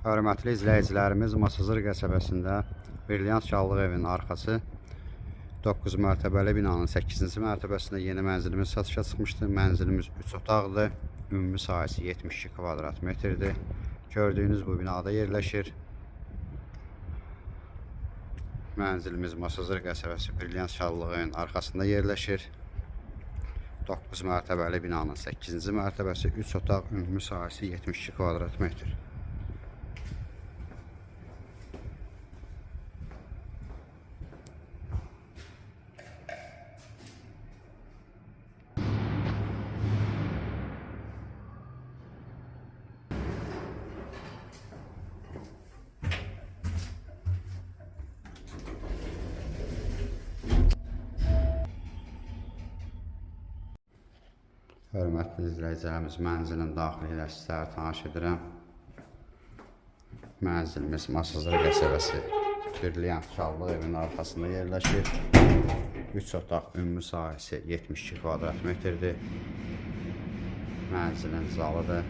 Hörmətli izləyicilərimiz, Masazır qəsəbəsində Brilliant Şallıq evinin arxası 9 mərtəbəli binanın 8-ci mərtəbəsində yeni mənzilimiz satışa çıxmışdır. Mənzilimiz 3 otaqdır. Ümumi sahəsi 72 kvadrat metrdir. Gördüyünüz bu binada yerləşir. Mənzilimiz Masazır qəsəbəsi Brilliant Şallıq evinin arxasında yerləşir. 9 mərtəbəli binanın 8-ci mərtəbəsi 3 otaq, ümumi sahəsi 72 kvadrat metr. Hörmətli izləyicilərimiz, mənzilin daxili ilə sizlərə tanış edirəm. Mənzilimiz Masazır qəsəbəsi Brilliant Şallıq evinin arxasında yerləşir. 3 otaq, ümumi sahəsi 72 kvadrat metrdir. Mənzilin zalıdır.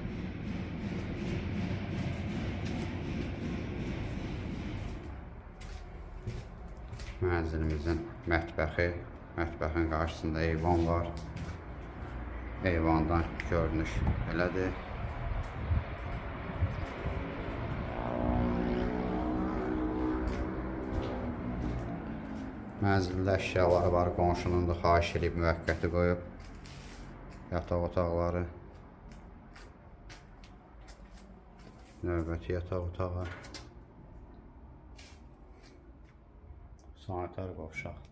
Mənzilimizin mətbəxin qarşısında eyvan var. Eyvandan görünüş belədir. Mənzildə əşyaları var, qonşunun da xahiş edib müvəqqəti qoyub. Yataq otaqları, növbəti yataq otağı, sanitar qovşaq.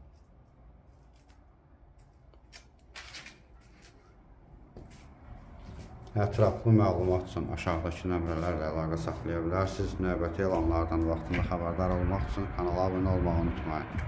Ətraflı məlumat üçün aşağıdakı nömrələrlə əlaqə saxlaya bilərsiniz. Növbəti elanlardan vaxtında xəbərdar olmaq üçün kanala abunə olmağı unutmayın.